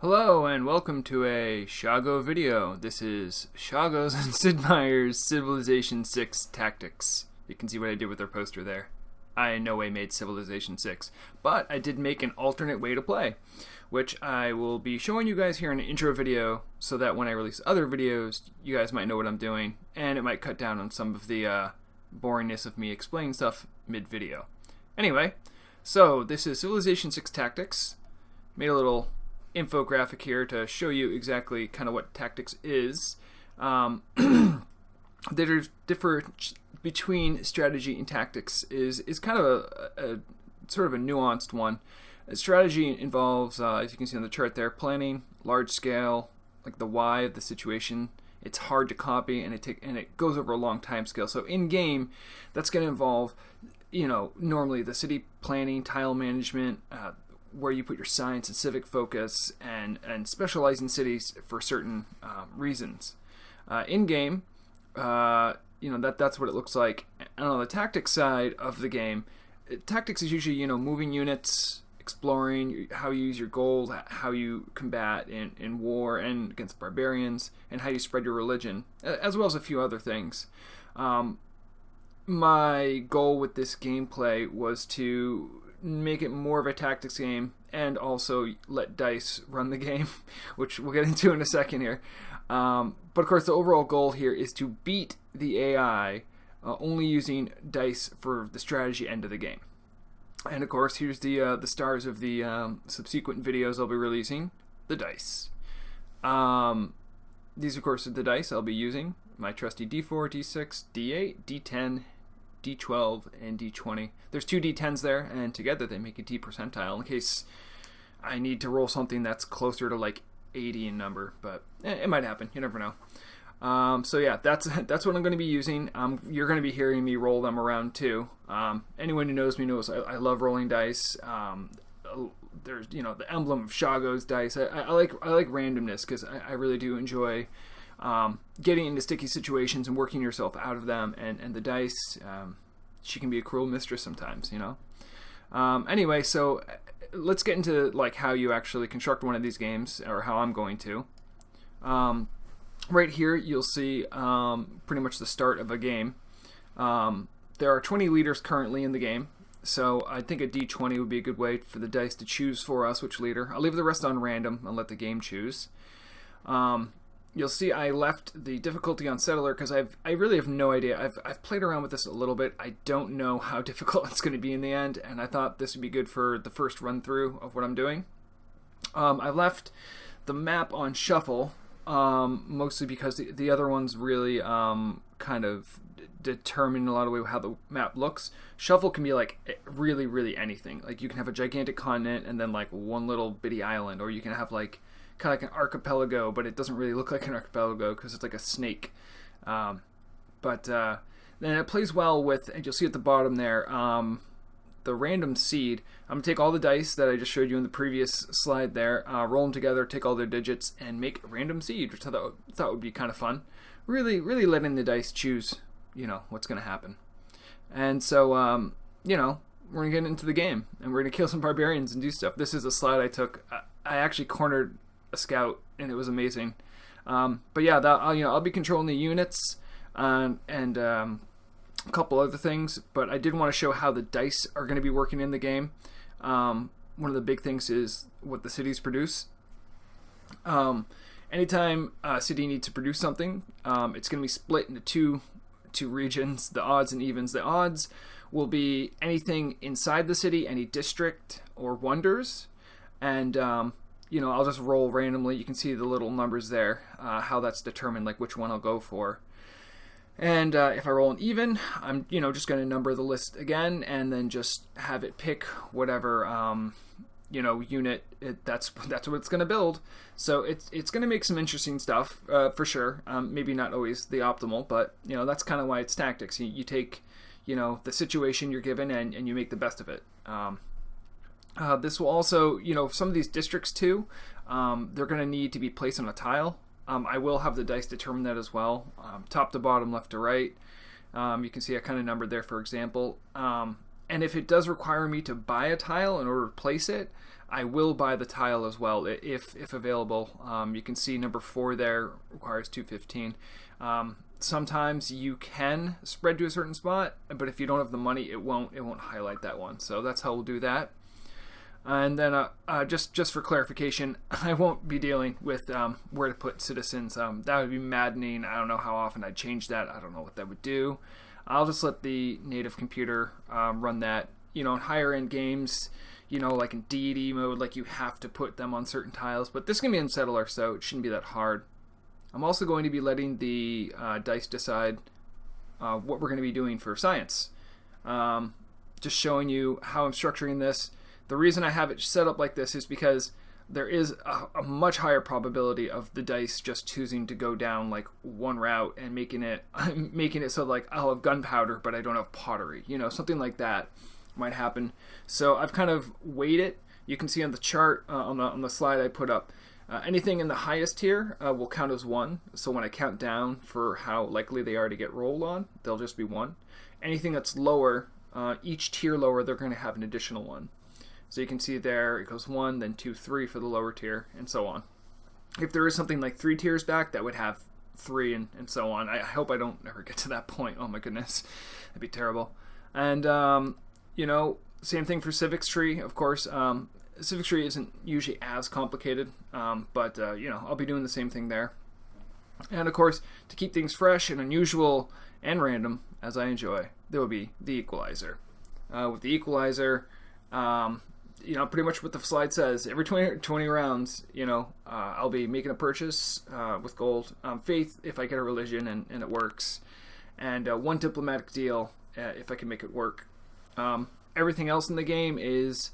Hello and welcome to a SHAGO video. This is SHAGO's and Sid Meier's Civilization 6 Tactics. You can see what I did with their poster there. I in no way made Civilization 6, but I did make an alternate way to play, which I will be showing you guys here in an intro video so that when I release other videos, you guys might know what I'm doing, and it might cut down on some of the boringness of me explaining stuff mid-video. Anyway, so this is Civilization 6 Tactics. Made a little infographic here to show you exactly kind of what tactics is. There's difference between strategy and tactics is kind of a sort of a nuanced one. Strategy involves, as you can see on the chart there, planning, large scale, like the why of the situation. It's hard to copy and it goes over a long time scale. So in game, that's going to involve, normally the city planning, tile management, where you put your science and civic focus, and specializing cities for certain reasons. In game, that's what it looks like. And on the tactics side of the game, tactics is usually moving units, exploring how you use your gold, how you combat in war and against barbarians, and how you spread your religion, as well as a few other things. My goal with this gameplay was to make it more of a tactics game and also let dice run the game, which we'll get into in a second here. But of course the overall goal here is to beat the AI only using dice for the strategy end of the game. And of course here's the stars of the subsequent videos I'll be releasing, the dice. These of course are the dice I'll be using, my trusty D4, D6, D8, D10, D12, and D20. There's two D10s there, and together they make a D percentile in case I need to roll something that's closer to like 80 in number, but it might happen. You never know. So yeah, that's what I'm going to be using. You're going to be hearing me roll them around too. Anyone who knows me knows I love rolling dice. There's the emblem of SHAGO's dice. I like randomness because I really do enjoy getting into sticky situations and working yourself out of them, and the dice, she can be a cruel mistress sometimes, Anyway, so let's get into like how you actually construct one of these games, or how I'm going to. Right here you'll see pretty much the start of a game. There are 20 leaders currently in the game, so I think a D20 would be a good way for the dice to choose for us which leader. I'll leave the rest on random and let the game choose. You'll see I left the difficulty on Settler because I really have no idea. I've played around with this a little bit. I don't know how difficult it's going to be in the end, and I thought this would be good for the first run through of what I'm doing. I left the map on Shuffle, mostly because the other ones really kind of determine in a lot of ways how the map looks. Shuffle can be like really anything. Like you can have a gigantic continent and then like one little bitty island, or you can have like kind of like an archipelago, but it doesn't really look like an archipelago because it's like a snake. But then it plays well with, and you'll see at the bottom there, the random seed. I'm going to take all the dice that I just showed you in the previous slide there, roll them together, take all their digits, and make a random seed, which I thought would be kind of fun. Really letting the dice choose, what's going to happen. And so, we're going to get into the game, and we're going to kill some barbarians and do stuff. This is a slide I took. I actually cornered a scout, and it was amazing. But yeah, I'll be controlling the units and a couple other things. But I did want to show how the dice are going to be working in the game. One of the big things is what the cities produce. Anytime a city needs to produce something, it's going to be split into two regions: the odds and evens. The odds will be anything inside the city, any district or wonders, and I'll just roll randomly. You can see the little numbers there, how that's determined, like which one I'll go for. And if I roll an even, I'm just going to number the list again, and then just have it pick whatever unit that's what it's going to build. So it's going to make some interesting stuff for sure. Maybe not always the optimal, but that's kind of why it's tactics. You take the situation you're given and you make the best of it. This will also, some of these districts too, they're going to need to be placed on a tile. I will have the dice determine that as well, top to bottom, left to right. You can see I kind of numbered there, for example. And if it does require me to buy a tile in order to place it, I will buy the tile as well if available. You can see number 4 there requires 215. Sometimes you can spread to a certain spot, but if you don't have the money, it won't highlight that one. So that's how we'll do that. And then just for clarification, I won't be dealing with where to put citizens. That would be maddening. I don't know how often I'd change that. I don't know what that would do. I'll just let the native computer run that. You know, in higher end games, you know, like in deity mode, like you have to put them on certain tiles. But this can be in settler, so it shouldn't be that hard. I'm also going to be letting the dice decide what we're going to be doing for science. Just showing you how I'm structuring this. The reason I have it set up like this is because there is a much higher probability of the dice just choosing to go down like one route and making it so like I'll have gunpowder but I don't have pottery. You know, something like that might happen. So I've kind of weighed it. You can see on the chart on the slide I put up. Anything in the highest tier will count as 1. So when I count down for how likely they are to get rolled on, they'll just be 1. Anything that's lower, each tier lower, they're going to have an additional 1. So you can see there it goes 1, then 2, 3 for the lower tier, and so on. If there is something like 3 tiers back, that would have 3 and so on. I hope I don't ever get to that point. Oh my goodness, that'd be terrible. And you know, same thing for Civics tree, of course. Civics tree isn't usually as complicated, but you know, I'll be doing the same thing there. And of course, to keep things fresh and unusual and random, as I enjoy, there will be the equalizer. With the equalizer, you know, pretty much what the slide says, every 20 rounds, you know, I'll be making a purchase with gold, faith if I get a religion and it works, and 1 diplomatic deal if I can make it work. Everything else in the game is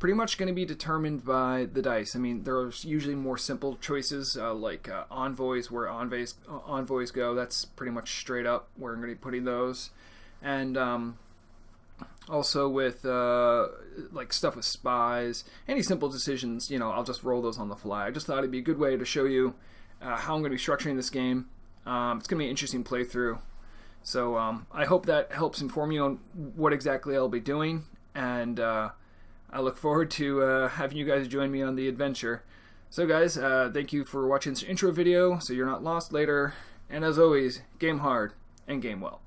pretty much going to be determined by the dice. I mean, there's usually more simple choices like envoys, where envoys go. That's pretty much straight up where I'm going to be putting those. And also with like stuff with spies, any simple decisions, you know, I'll just roll those on the fly. I just thought it'd be a good way to show you how I'm going to be structuring this game. It's going to be an interesting playthrough. So I hope that helps inform you on what exactly I'll be doing, and I look forward to having you guys join me on the adventure. So guys, thank you for watching this intro video so you're not lost later, and as always, game hard and game well.